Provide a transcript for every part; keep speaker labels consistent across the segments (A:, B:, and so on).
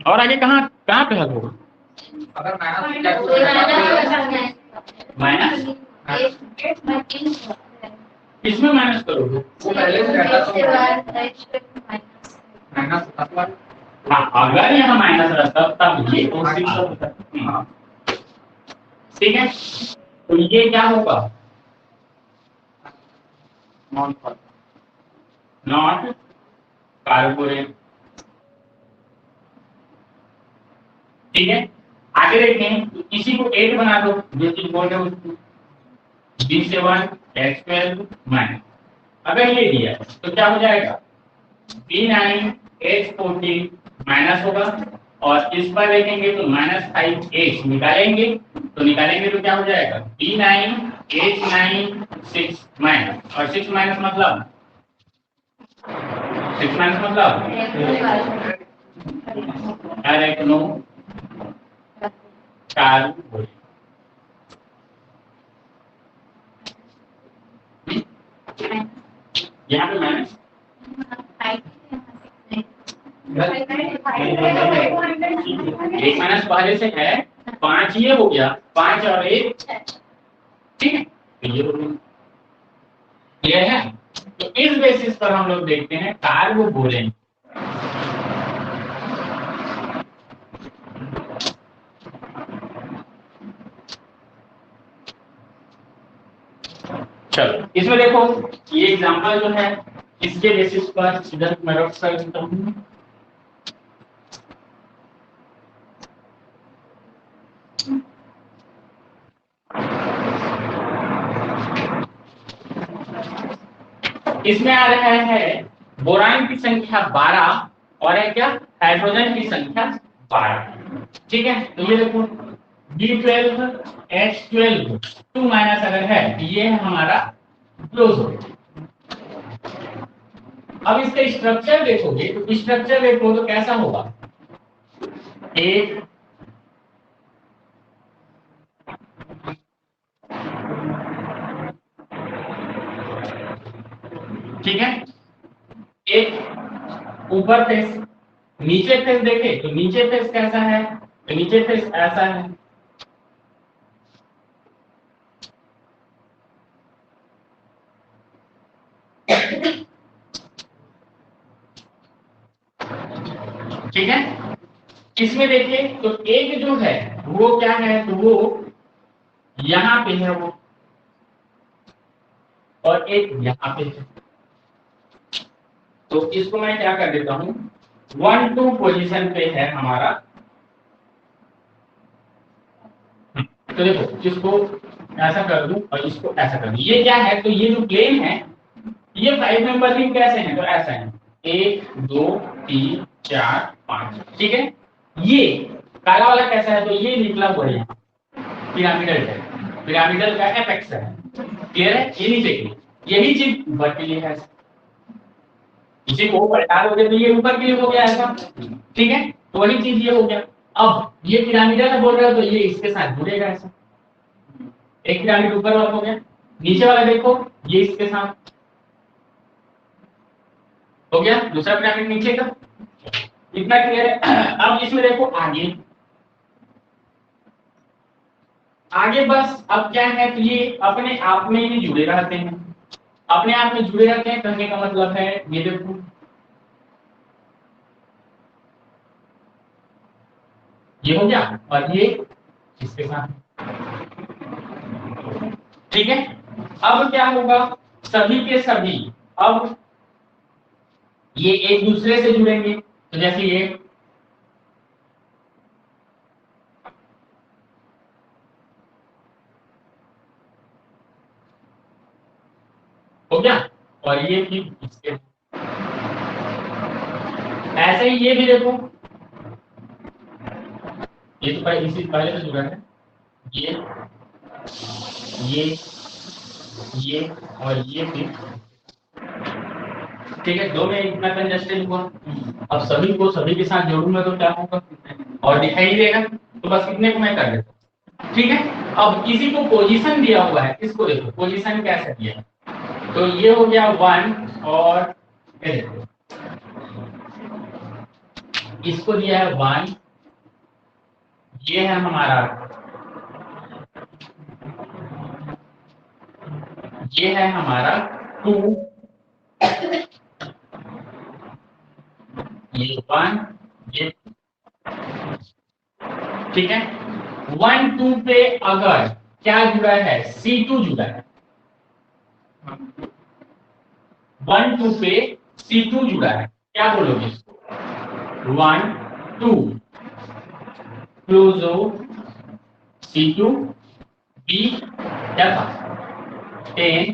A: और आगे कहाँ कहाँ पे हल होगा?
B: अगर
A: माइनस किसमें माइनस करोगे?
B: वो पहले से रहता था
A: हाँ, अगर यहाँ माइनस रहता तब ये
B: हाँ।
A: ठीक है, तो ये क्या होगा? नॉट कार्बोरेट। ठीक है, आगे देखें तो इसी को 8 बना दो, जो चीज बोल रहे हो उसको B7 H12 माइनस। अगर ये दिया तो क्या हो जाएगा? B9 H14 माइनस होगा, और इस पर देखेंगे तो -5H निकालेंगे, तो निकालेंगे तो क्या हो जाएगा? B9 H9 6 माइनस, और 6 माइनस मतलब 6 माइनस मतलब डायरेक्ट कार्बोरेट। यहाँ पे माइनस एक माइनस पहले से है, 5 ये हो गया, 5 और 1 ठीक है, तो ये क्लियर है। तो इस बेसिस पर हम लोग देखते हैं कार्बोरेट। चलो इसमें देखो, ये एग्जांपल जो है इसके बेसिस पर इधर मैं रख सकता हूं। इसमें आ रहा है बोरान की संख्या 12 और है क्या? हाइड्रोजन की संख्या 12। ठीक है, तो ये देखो B12 H12 2 माइनस अगर है तो ये है हमारा क्लोज हो गया। अब इसका स्ट्रक्चर देखोगे तो स्ट्रक्चर देखो तो कैसा होगा? एक ठीक है, एक ऊपर फेस, नीचे फेस देखे तो नीचे फेस कैसा है? तो नीचे फेस ऐसा है। ठीक है, इसमें देखिए तो एक जो है वो क्या है? तो वो यहां पे है वो, और एक यहां पे है। तो इसको मैं क्या कर देता हूं, 1 2 पोजीशन पे है हमारा। तो देखो इसको ऐसा कर दूं और इसको ऐसा कर दूं, ये क्या है? तो ये जो प्लेन है ये 5 मेंबर रिंग कैसे हैं? तो ऐसा है 1 2 3 4 5। ठीक है, ये काला वाला कैसा है? तो ये निकला हुआ है पिरामिडल है, पिरामिडल का एपेक्स है। क्लियर है? ये नीचे की यही चीज ऊपर के लिए है, इसी को पलटा दोगे तो ये ऊपर के लिए हो गया ऐसा। ठीक है, तो वही चीज ये हो गया। अब ये पिरामिडल है बोल रहे हो तो ये इसके साथ जुड़ेगा ऐसा, एक पिरामिड ऊपर वाला हो गया, नीचे वाला देखो ये इसके साथ हो गया, दूसरा पिरामिड नीचे का। इतना क्लियर है? अब इसमें देखो आगे आगे बस अब क्या है? तो ये अपने आप में ही जुड़े रहते हैं, अपने आप में जुड़े रहते हैं। कहने का मतलब है ये देखो ये हो गया और ये इसके साथ। ठीक है, अब क्या होगा? सभी के सभी अब ये एक दूसरे से जुड़ेंगे, तो जैसे ये हो गया, और ये भी इसके, ऐसे ही ये भी देखो, ये तो इसी पहले से जुड़ा है, ये ये और ये भी। ठीक है, दो में इतना कंजस्टेड हुआ। अब सभी को सभी के साथ जोड़ूंगा तो क्या होगा? और दिखाई देगा, तो बस इतने को मैं कर देता हूं। ठीक है, अब किसी को पोजीशन दिया हुआ है, इसको देखो पोजीशन कैसे दिया है। तो ये हो गया 1 और ये देखो इसको दिया है 1, ये है हमारा, ये है हमारा 2, ये 1, ये, ठीक है। 1 2 पे अगर क्या जुड़ा है, C2 जुड़ा है, 1 2 पे C2 जुड़ा है, क्या बोलोगे इसको? 1 2 क्लोजो C2 B क्या था 10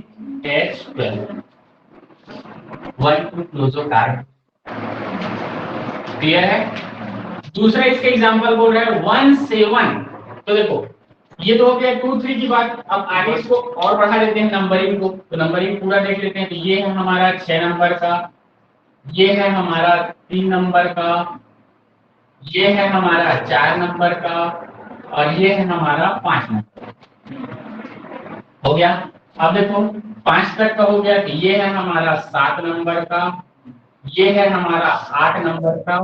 A: H 12, 1 2 क्लोजो कार्ड, क्लियर है। दूसरा इसका एग्जांपल बोल रहा है 1 7, तो देखो ये तो हो गया 2 3 की बात। अब आगे इसको और बढ़ा देते हैं नंबरिंग को, तो नंबरिंग पूरा देख लेते हैं। तो ये है हमारा 6 नंबर का, ये है हमारा 3 नंबर का, ये है हमारा 4 नंबर का, और ये है हमारा 5 नंबर। हो गया। अब देखो 5 तक का हो गया, तो ये है हमारा 7 नंबर का, ये है हमारा 8 नंबर का,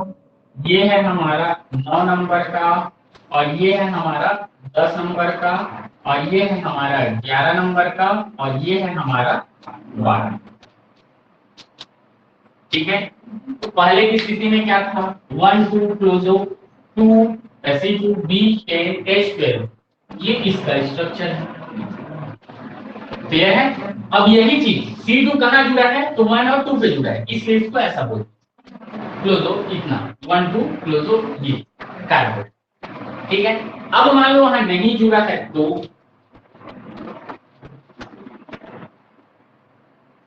A: ये है हमारा 9 नंबर का, और ये है हमारा 10 नंबर का, और ये है हमारा 11 नंबर का, और ये है हमारा 12। ठीक है। तो पहले की स्थिति में क्या था 1 2 क्लोजो 2 C2 B 10 H 12, ये इसका स्ट्रक्चर है, क्लियर है। अब यही चीज C2 कहाँ जुड़ा है, तो 1 और 2 पे जुड़ा है, इसलिए इसको ऐसा बोलते क्लोजो इतना 1 2 क्लोजो ये कार्बन, ठीक है। अब मान लो वहां नहीं जुड़ा है तो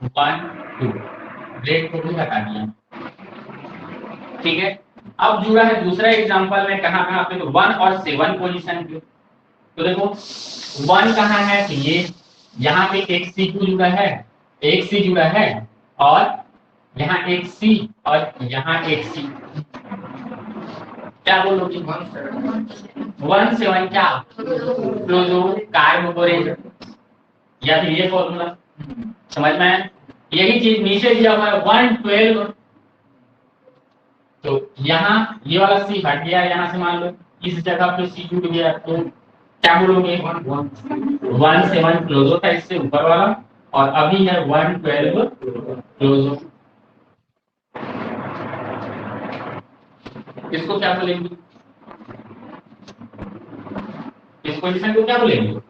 A: 1 2 ब्रेक को भी हटा दिया, ठीक है। अब जुड़ा है दूसरा एग्जांपल में कहां कहां पे, तो 1 और 7 पोजीशन पे। तो देखो 1 कहां है, तो ये यहाँ पे एक C2 जुड़ा है, एक C जुड़ा है, और यहाँ एक C और यहाँ एक C, क्या बोलोगे 1 7 क्या क्लोजो कार्बोरेट, या फिर ये फॉर्मूला समझ में आया। यही चीज नीचे दिया हुआ है 1 12, तो यहाँ ये वाला C हट गया, यहाँ से मान लो इस जगह पे C जुड़ गया, तो क्या बोलोगे 1 7 क्लोजो था इससे ऊपर वाला, और अभी है 1 12 क्लोजो, इसको क्या बोलेंगे, इस पोजीशन को क्या बोलेंगे,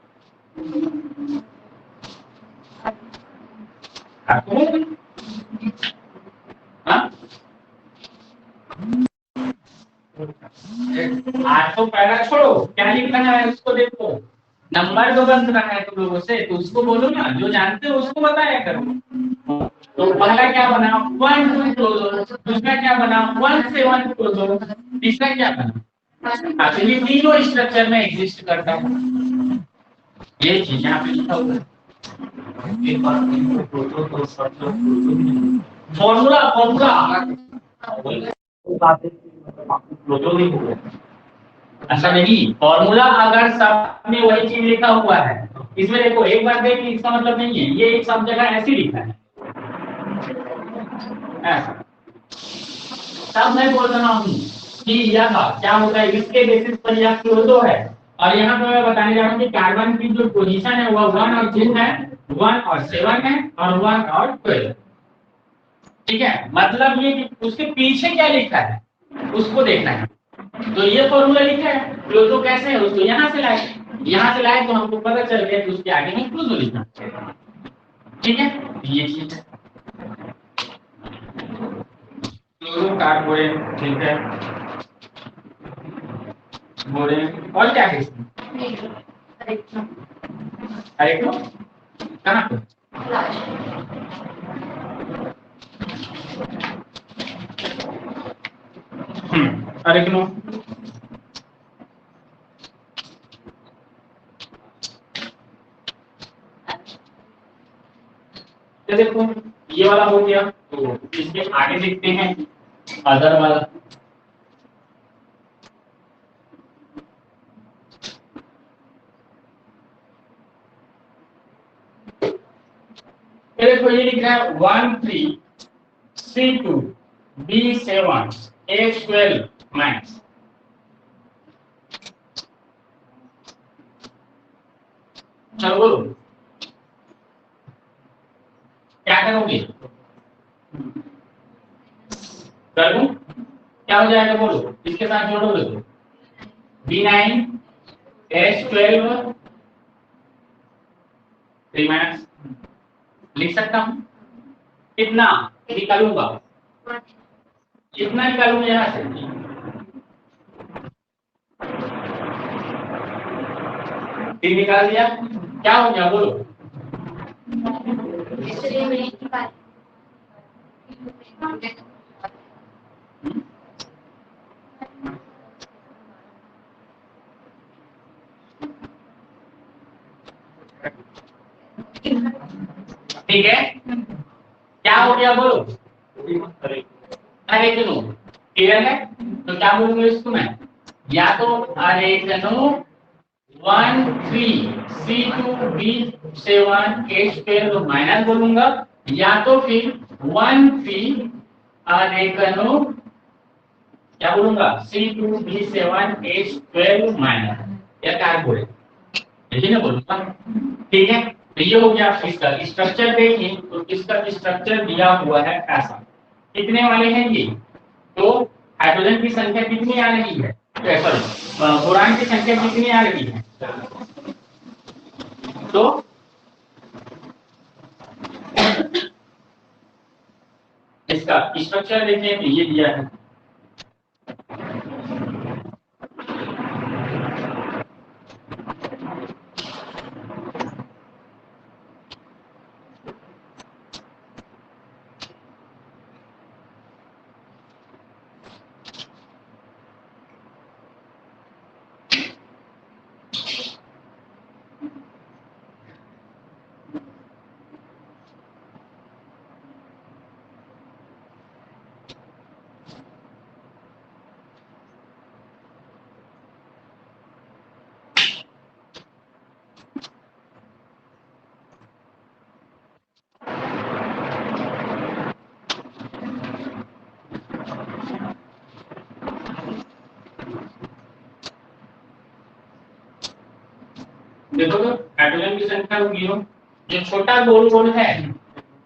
A: आज तो पहला छोड़ो, क्या लिखना है उसको देखो, नंबर तो बन रहा है तुम लोगों से, तो उसको बोलो ना, जो जानते हो उसको बताया करो। तो पहला क्या बना 1 2 क्लोजो, दूसरा क्या बना 1 7 क्लोजो, तीसरा क्या बना, तो ये तीनों स्ट्रक्चर में एग्जिस्ट करता है, ये चीज यहाँ पे लिखा हुआ है। फॉर्मूला ऐसा नहीं, फॉर्मूला अगर सब में वही चीज लिखा हुआ है, इसमें देखो एक बार देखिए इसका मतलब नहीं है ये एक सब जगह ऐसे लिखा है, ऐसा तब मैं बोल रहा हूँ कि यह क्या होता है, इसके बेसिस पर यह क्लोजो है। और यहाँ पे मैं बताने जा रहा हूँ कि कार्बन की जो पोजीशन है वह 1 और 2 है, 1 और 7 है, और 1 और 12, ठीक है। मतलब ये कि उसके पीछे क्या लिखा है उसको देखना है। तो ये फॉर्मूला लिखा है, क्लोजो कैसे है उसको यहाँ से लाए तो हमको पता चल गया कि उसके आगे में क्लोजो लिखना, ठीक है। ये चीज है क्लोरो कार्बोरेट, ठीक है, बोरेन, और क्या है इसमें अरेक्नो कहाँ पे, अरेक्नो तो देखो ये वाला हो गया, तो इसके आगे देखते हैं अदर वाला। देखो ये लिख रहा है 1 3 C2 B 7 H 12 माइनस, चलो बोलो क्या करोगे, कर दूं, क्या हो जाएगा बोलो, इसके साथ जोड़ोगे तो B9 S12 3 माइनस, लिख सकता हूं कितना निकालूंगा, कितना निकालूंगा यहाँ से, तीन निकाल दिया, क्या हो गया बोलो, ठीक है, क्या हो गया बोलो, अरेगनो, क्लियर है, तो क्या बोलूंगा इसको मैं, या तो अरेगनो 1 3 C2 B7 H12 तो माइनस बोलूंगा, या तो फिर 1 3 अरेगनो क्या बोलूंगा C2 B7 H12 माइनस, या क्या बोले यही ना बोलूंगा, ठीक है, तो ये हो गया इसका स्ट्रक्चर। देखिए तो इसका स्ट्रक्चर दिया हुआ है ऐसा, कितने वाले हैं ये, तो हाइड्रोजन की संख्या कितनी आ रही है, सॉरी बोरान की संख्या कितनी आ रही है, तो इसका स्ट्रक्चर देखिए तो ये दिया है, देखो तो हाइड्रोजन की संख्या होगी, जो छोटा गोल गोल है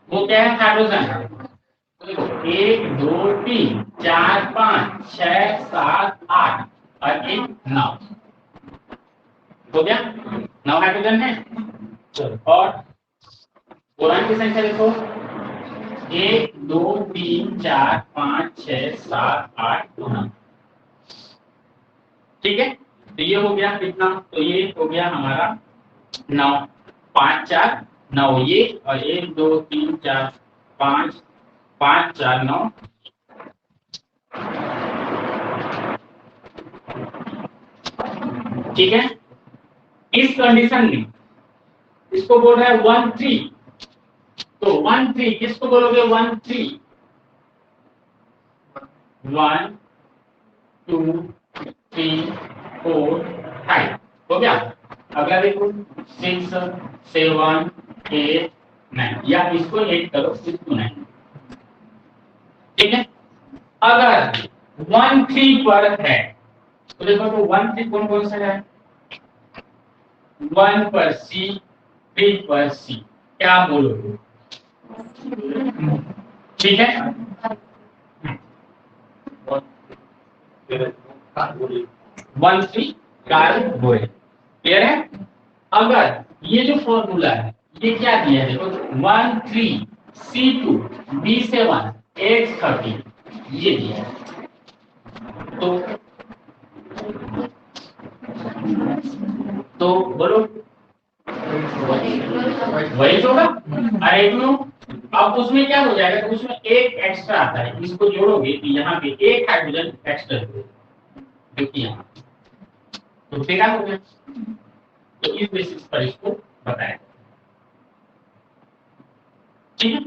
A: वो क्या है, हाइड्रोजन है, तो देखो 1 2 3 4 5 6 7 8 और 1 9 हो गया, 9 हाइड्रोजन है, चलो और बोरान की संख्या देखो 1 2 3 4 5 6 7 8 9, ठीक है, तो ये हो गया कितना, तो ये हो गया हमारा 9 5 4 9 ये और 1 2 3 4 5 5 4 9, ठीक है, इस कंडीशन में इसको बोल रहा है 1 3, तो 1 3 किसको बोलोगे, 1 3 1 2 3 4 5 हो गया, अगला देखो 6 7 8 9, या इसको 8 करो इसको 9, ठीक है, अगर 1 3 पर है तो देखो तो 1 3 कौन कौन सा है, 1 पर C 3 पर C, क्या बोलोगे, ठीक है, 1 3 कार्बोनेट, क्लियर है, अगर ये जो फॉर्मूला है ये क्या दिया है, देखो 1 3 C2 B7 H13 ये दिया है, तो बोलो वही होगा, अरेगनो, अब उसमें क्या हो जाएगा, तो उसमें एक एक्स्ट्रा आता है, इसको जोड़ोगे तो यहाँ पे एक हाइड्रोजन एक्स्ट्रा जो कि यहाँ, तो फिर क्या हो गया, तो इस बेसिस पर इसको बताया, ठीक है,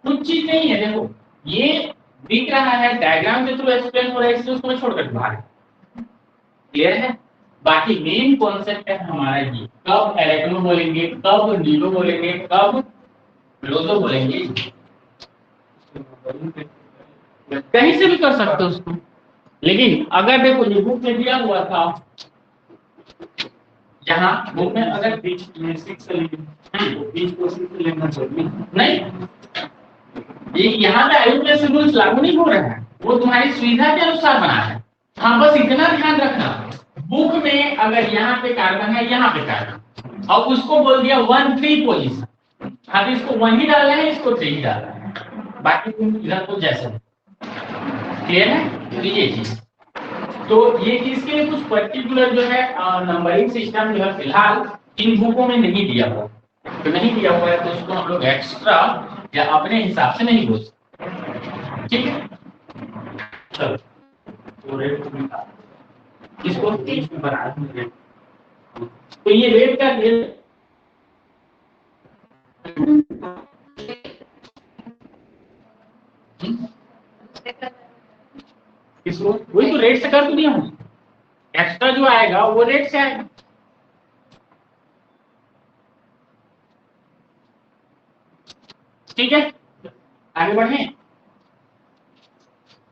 A: कुछ चीज नहीं है, देखो ये दिख रहा है डायग्राम के थ्रू एक्सप्लेन हो रहा है, इसलिए उसको छोड़कर बाहर, क्लियर है, बाकी मेन कॉन्सेप्ट है हमारा ये, कब एरेक्नो बोलेंगे, कब नीलो बोलेंगे, कब लोजो बोलेंगे, कहीं से भी कर सकते हो उसको, लेकिन अगर देखो ये बुक में दिया हुआ था, यहाँ बुक में अगर 20 क्वेश्चन लेना जरूरी नहीं, ये यहाँ पे आईयूपीएसी रूल्स लागू नहीं हो रहा है, वो तुम्हारी सुविधा के अनुसार बना है। हाँ बस इतना ध्यान रखना, बुक में अगर यहाँ पे कार्बन है, यहाँ पे कार्बन, और उसको बोल दिया 1 3 पोजीशन, हाँ तो इसको 1 ही डालना है, इसको 3 ही डालना है, बाकी तुम इधर को जैसे क्लियर है। तो ये चीज, तो ये चीज के लिए कुछ पर्टिकुलर जो है नंबरिंग सिस्टम जो है फिलहाल इन बुकों में नहीं दिया हुआ, तो नहीं दिया हुआ है तो उसको हम लोग एक्स्ट्रा या अपने हिसाब से नहीं बोल सकते, ठीक है। चलो तो रेट इसको 30 में बना देंगे, तो ये रेट का इसको वही तो रेट से कर तो दिया हूँ, एक्स्ट्रा जो आएगा वो रेट से आएगा। ठीक है, आगे बढ़े।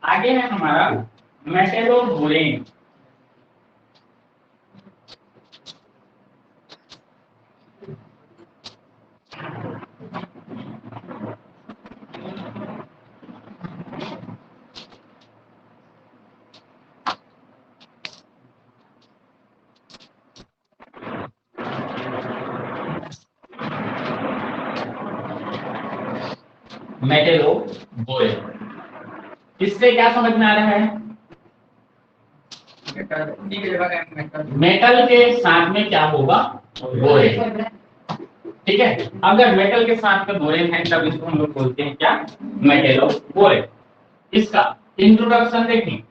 A: आगे है हमारा मेटेलोबोरेन। मेटेलोबोरेन, इससे क्या समझ में आ रहा है? मेटल के साथ में क्या होगा? बोरेन। ठीक है, अगर मेटल के साथ में बोरेन है तब इसको हम लोग बोलते हैं क्या? मेटेलोबोरेन। इसका इंट्रोडक्शन देखें,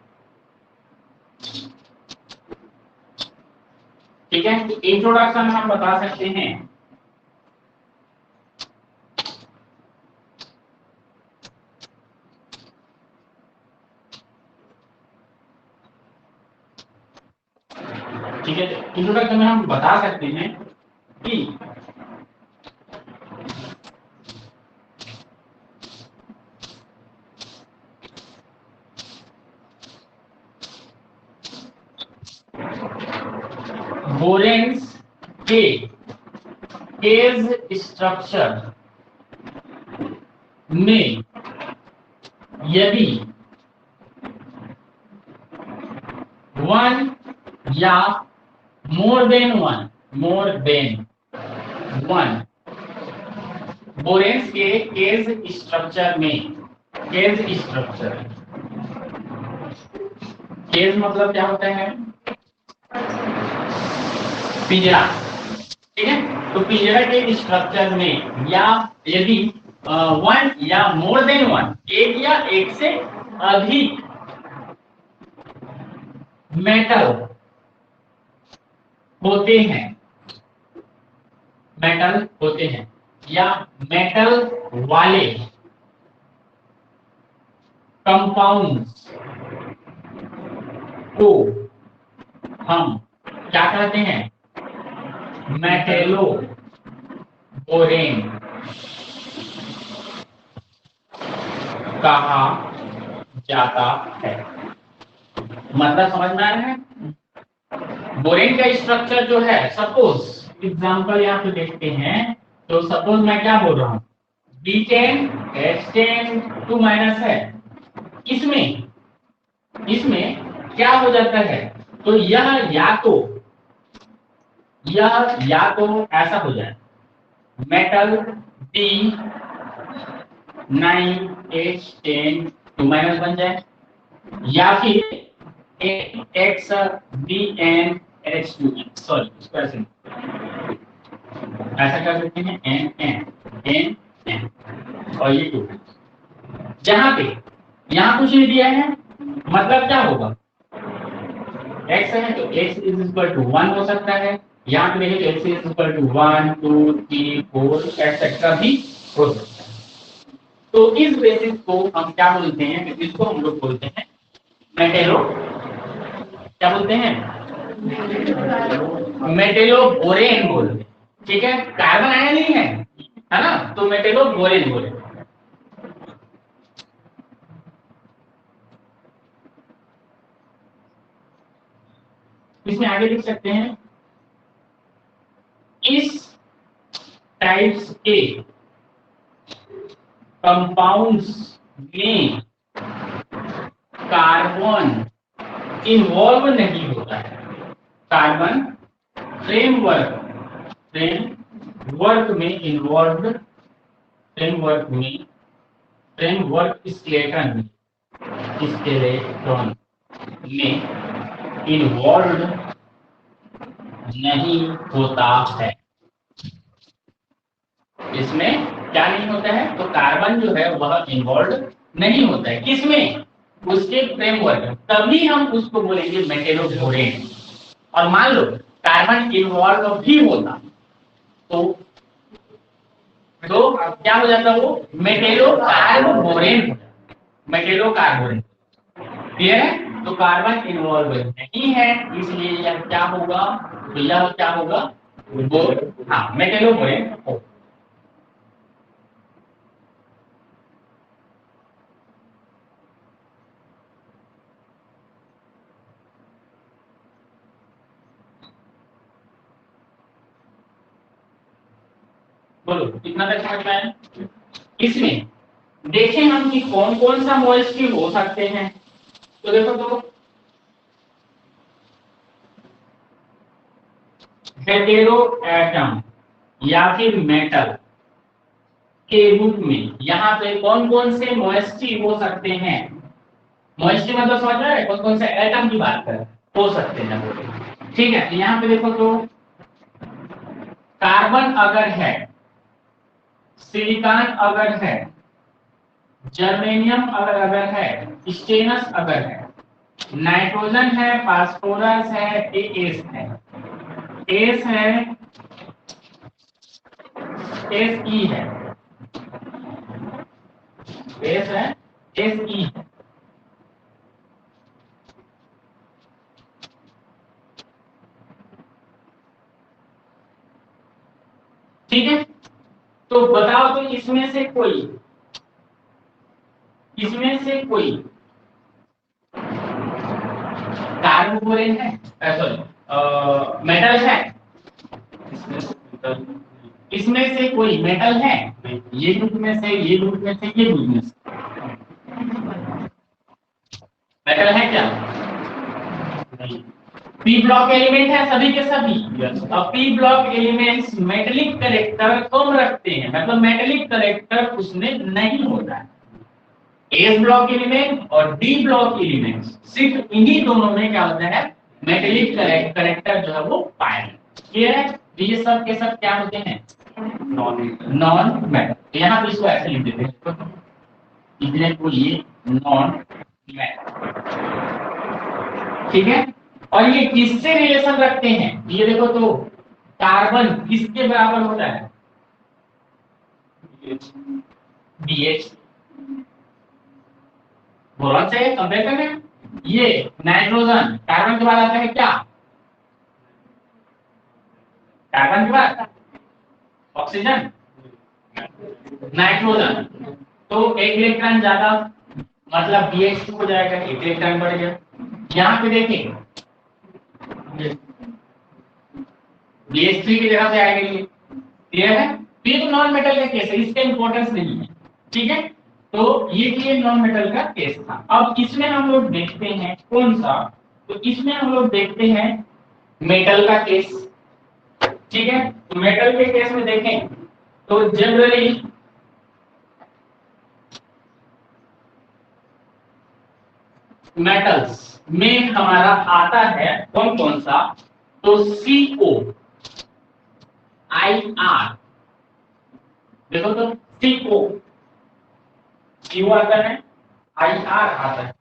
A: ठीक है। इंट्रोडक्शन हम बता सकते हैं ठीक है, इंट्रोडक्शन में हम बता सकते हैं कि बोरेन्स के केज स्ट्रक्चर में यदि 1 या मोर देन वन बोरेन्स के केज स्ट्रक्चर में, केज मतलब क्या होता है? पिंजरा, ठीक है। तो पिंजरा के स्ट्रक्चर में या यदि 1 या मोर देन 1, एक या एक से अधिक मेटल होते हैं या मेटल वाले कंपाउंड्स को हम क्या कहते हैं? मेटेलोबोरेन कहा जाता है। मतलब समझ में आ रहा है? बोरेन का स्ट्रक्चर जो है, सपोज एग्जांपल यहाँ पे देखते हैं, तो सपोज मैं क्या बोल रहा हूँ, B10 H10 2- है, इसमें क्या हो जाता है? तो यह या तो ऐसा हो जाए, मेटल D9H10 2- बन जाए, या फिर XBNH2N, सॉरी इसको ऐसा कर सकते हैं, N और ये 2, जहां पे यहाँ कुछ नहीं दिया है, मतलब क्या होगा? X है तो X इज इक्वल टू 1 हो सकता है, यहाँ पे देखें तो X is equal to 1 2 3 4 etcetera भी हो सकता है। तो इस बेसिस को हम क्या बोलते हैं? इसको हम लोग बोलते हैं मेटेलो, क्या बोलते हैं? मेटेलोबोरेन बोलते हैं, ठीक है। कार्बन आया नहीं है ना, तो मेटेलोबोरेन बोले। इसमें आगे लिख सकते हैं इस टाइप्स के कंपाउंड्स में कार्बन इन्वॉल्व नहीं होता है। कार्बन फ्रेमवर्क में इन्वॉल्व, फ्रेमवर्क स्केलेटन में इन्वॉल्व नहीं होता है। इसमें क्या नहीं होता है? तो कार्बन जो है वह इन्वॉल्व नहीं होता है। किसमें? उसके फ्रेमवर्क, तभी हम उसको बोलेंगे मेटेलोबोरेन। और मान लो कार्बन इन्वॉल्व भी होता तो क्या हो जाता? वो मेटेलोकार्बोरेन, मेटेलोकार्बोरेन। क्लियर है? तो कार्बन इन्वॉल्व नहीं है, इसलिए यह क्या होगा? तो यह क्या होगा? वो हाँ मेटेलोबोरेन हो। बोलो कितना तक समझ में आया? इसमें देखें हम कि कौन कौन सा मॉइस्चर हो सकते हैं। तो देखो तो हेटेरो एटम या फिर मेटल के रूप में यहाँ पे कौन कौन से मॉइस्चर हो सकते हैं? मॉइस्चर मतलब समझ रहे हैं? कौन कौन से एटम की बात कर हो सकते हैं। ठीक है, यहाँ पे देखो तो कार्बन अगर है, सिलिकॉन अगर है, जर्मेनियम अगर है, स्टेनस अगर है, नाइट्रोजन है, फास्फोरस है, एस है, एस है, एस ई है, एस है, एस ई है। ठीक है, तो बताओ तो इसमें से कोई कार्बोरेन है, सॉरी मेटल है? इसमें से कोई मेटल है? ये ग्रुप में से, ये ग्रुप में से, ये ग्रुप में से मेटल है क्या? पी ब्लॉक एलिमेंट है सभी के सभी। अब P block elements metallic character कम रखते हैं, मतलब मेटेलिक कैरेक्टर उसमें नहीं होता है। एस ब्लॉक एलिमेंट और डी ब्लॉक एलिमेंट सिर्फ इन्हीं दोनों में क्या होता है? मेटेलिक कैरेक्टर जो है वो पाया। क्लियर है? ये सब के सब क्या होते हैं? Non metal. यहाँ पे इसको ऐसे लिख देते हैं, इतने को ये नॉन मेटल। ठीक है, और ये किससे रिलेशन रखते हैं? ये देखो तो कार्बन किसके बराबर होता है? BH। बोरॉन से कंपेयर कर रहे हैं। ये नाइट्रोजन कार्बन के बाद आता है क्या? कार्बन के बाद ऑक्सीजन, नाइट्रोजन। तो एक इलेक्ट्रॉन ज्यादा, मतलब BH2 हो जाएगा, एक इलेक्ट्रॉन बढ़ गया। यहाँ पे देखें BH3 की जगह पे आएगा ये। क्लियर है? ये तो नॉन मेटल का केस है, इसका इंपॉर्टेंस नहीं है। ठीक है, तो ये नॉन मेटल का केस था। अब इसमें हम लोग देखते हैं कौन सा? तो इसमें हम लोग देखते हैं मेटल का केस। ठीक है, तो मेटल के केस में देखें तो जनरली मेटल्स में हमारा आता है कौन कौन सा? तो CO, IR। देखो तो CO आता है, IR आता है।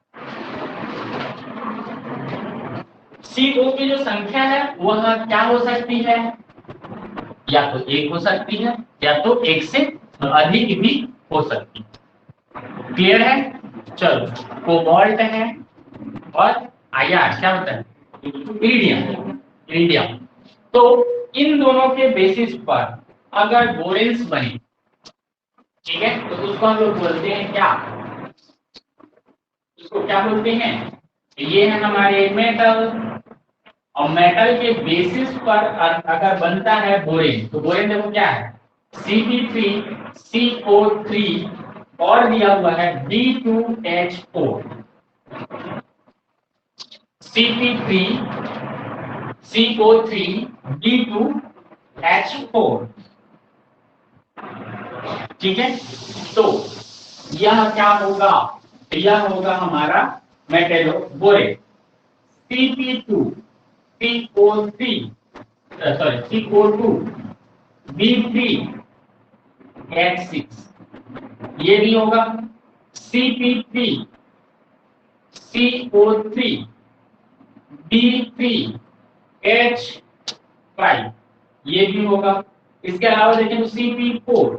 A: CO की जो संख्या है वह क्या हो सकती है? या तो एक हो सकती है, या तो एक से अधिक भी हो सकती है। क्लियर है? चलो, कोबाल्ट है और IR क्या होता है? इरिडियम। इरिडियम। तो इन दोनों के बेसिस पर अगर बोरेन्स बने, ठीक है, तो उसको हम लोग बोलते हैं क्या? उसको क्या बोलते हैं? ये है हमारे मेटल और मेटल के बेसिस पर अगर बनता है बोरेन, तो बोरेन देखो क्या है, Cp3CO3 और दिया हुआ है B2H4, Cp3CO3 B2H4, ठीक है। तो यह क्या होगा, यह होगा हमारा मेटेलो बोरेन। CO2 B3H6 ये भी होगा, Cp3CO3 B3H5 ये भी होगा। इसके अलावा देखें तो C4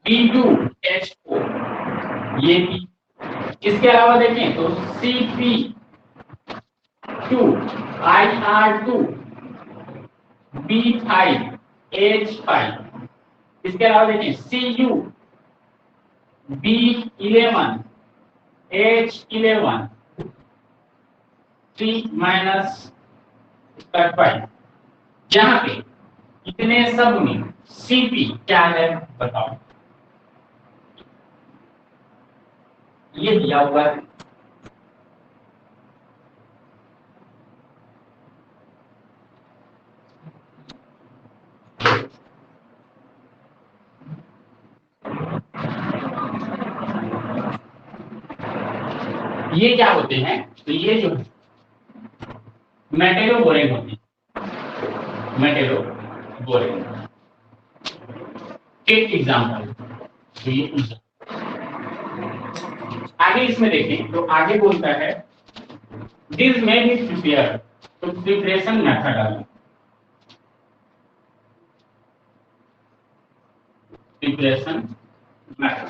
A: B2H4 ये भी। इसके अलावा देखें तो Cp2IR2 B5H5। इसके अलावा देखें Cu B11H11 3-5। यहाँ पे इतने सब में Cp क्या है बताओ, ये दिया हुआ है। ये क्या होते हैं, तो ये जो मेटेलो बोरेन होते हैं, मेटेलो बोरेन एक एग्जाम्पल। तो ये आगे इसमें देखें तो आगे बोलता है दिस में बी प्रिपेयर, तो प्रिपरेशन मेथड है, प्रिपरेशन मेथड।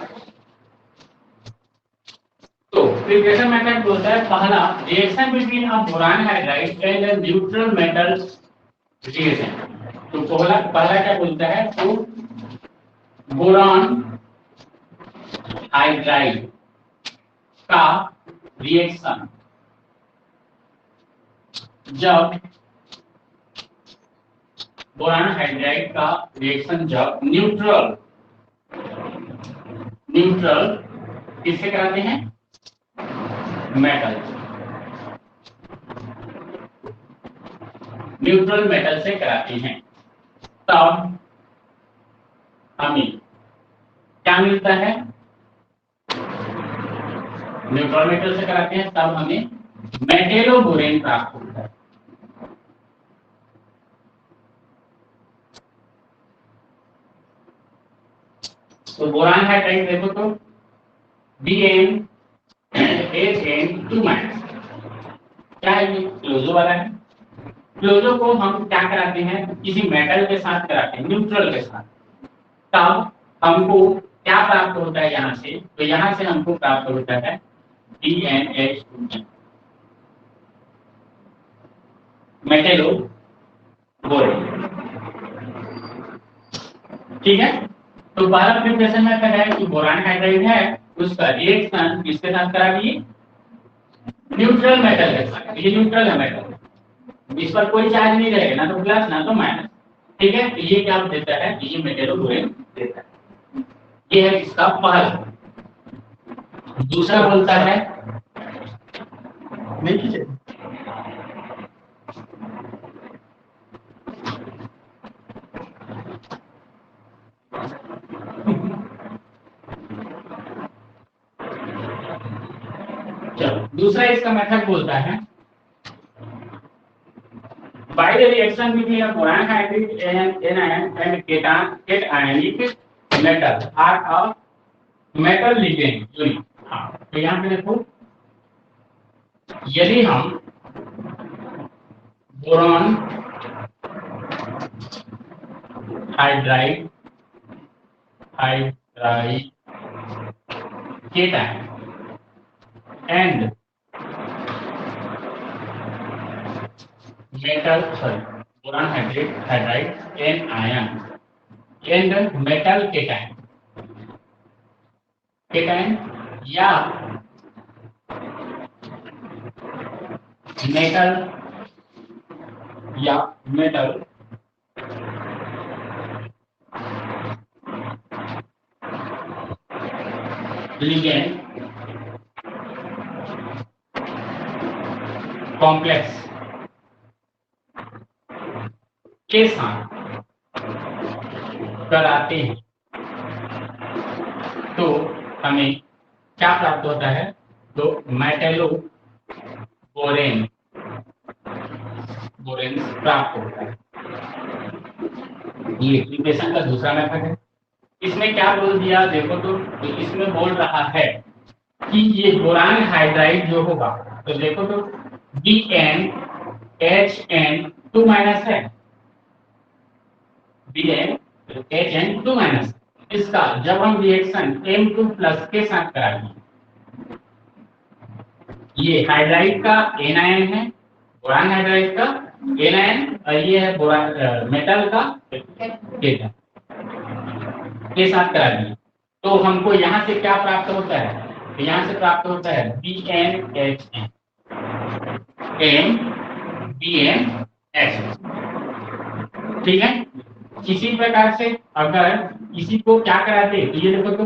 A: तो प्रिपरेशन मेथड बोलता है पहला reaction between a boron hydride and a neutral metal reaction. तो पहला क्या बोलता है, तो बोरान हाइड्राइड का रिएक्शन जब बोरान हाइड्राइड का रिएक्शन जब न्यूट्रल किससे कराते हैं, मेटल, न्यूट्रल मेटल से कराते हैं, तब हमें क्या मिलता है, न्यूट्रल मेटल से कराते हैं तब हमें मेटेलो बोरेन प्राप्त होता है। तो बोरान हाइड्राइड देखो तो BnHn2 क्या है, ये क्लोजो वाला है। क्लोजो को हम क्या कराते हैं, किसी मेटल के साथ कराते हैं, न्यूट्रल के साथ, तब हमको क्या प्राप्त होता है यहाँ से, तो यहाँ से हमको प्राप्त होता है BnH2 मेटेलो बोरेन, ठीक है। तो पहला प्रिपरेशन मेथड है कि बोरान हाइड्राइड है, उसका रिएक्शन किसके साथ करा दिए, न्यूट्रल मेटल के साथ। ये न्यूट्रल है मेटल, इस पर कोई चार्ज नहीं रहेगा, ना तो प्लस ना तो माइनस, ठीक है। तो ये क्या देता है, ये मेटेलो बोरेन देता है। ये है इसका पहला। दूसरा बोलता है नहीं कीजिए, चलो दूसरा इसका मेथड बोलता है by the reaction between a boron hydride and anion and cationic metal are a metal ligand unit। हाँ, तो यहाँ पे देखो, यदि हम boron hydride cation and boron hydride anion and metal cation या मेटल या मेटल लिगेंड कॉम्प्लेक्स के साथ कराते हैं तो हमें क्या प्राप्त होता है? तो मेटेलो बोरेन प्राप्त होता है। ये इक्वेशन का दूसरा मेथड है। इसमें क्या बोल दिया देखो तो इसमें बोल रहा है कि ये बोरान हाइड्राइड जो होगा तो देखो तो BnHn2 माइनस है, BnHn2 माइनस, इसका जब हम रिएक्शन M2 प्लस के साथ कराएंगे, ये हाइड्राइड का एनायन है, बोरान हाइड्राइड का एनायन, और ये है बोरान मेटल का केटन के साथ करा दिए तो हमको यहाँ से क्या प्राप्त होता है? तो यहाँ से प्राप्त होता है BnHn BnHn। ठीक है। इसी प्रकार से अगर इसी को क्या कराते तो ये देखो तो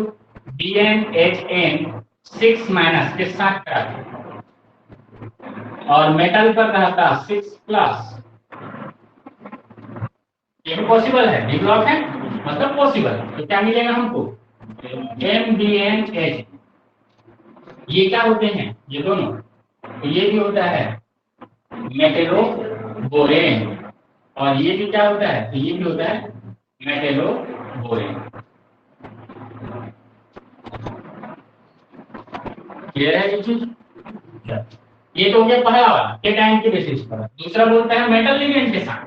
A: BnHn 6 माइनस के साथ कराते और मेटल पर रहता 6 प्लस। ये भी पॉसिबल है, डिब्लॉक है मतलब पॉसिबल। तो क्या मिलेगा हमको? MBNH। ये क्या होते हैं? ये दोनों, तो ये भी होता है मेटेलो बोरेन और ये भी क्या होता है? तो ये भी होता है मेटेलो बोरेन। क्लियर है ये चीज? ये तो हो गया पहला वाला केटायन के बेसिस पर। दूसरा बोलता है मेटल लिगेंड के साथ।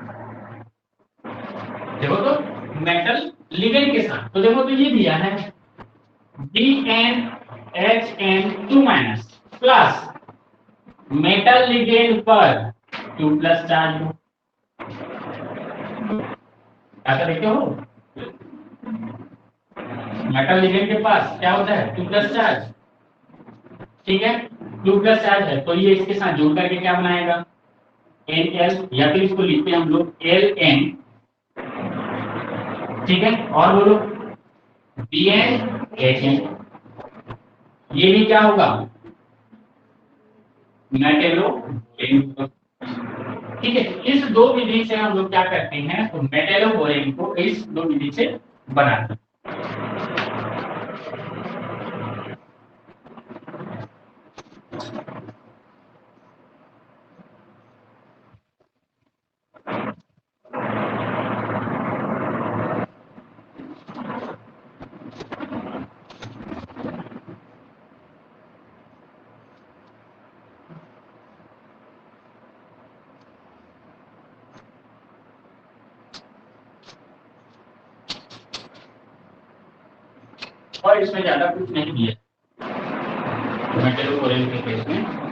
A: देखो तो मेटल लिगेंड के साथ, तो देखो तो ये दिया है BnHn2 minus plus metal ligand पर 2 प्लस चार्ज। ऐसा देखते हो मेटल लिगेंड के पास क्या होता है? 2 प्लस चार्ज। ठीक है, 2 प्लस चार्ज है तो ये इसके साथ जोड़ करके क्या बनाएगा? NL, या फिर इसको लिखते हैं हम लोग LN। ठीक है, और बोलो BnHn, ये भी क्या होगा? Metallo borane. ठीक है, इस दो विधि से हम लोग क्या करते हैं? तो मेटेलो बोरेन को इस दो विधि से बनाते हैं। और इसमें ज्यादा कुछ नहीं दिया मेटेलो बोरेन के केस में।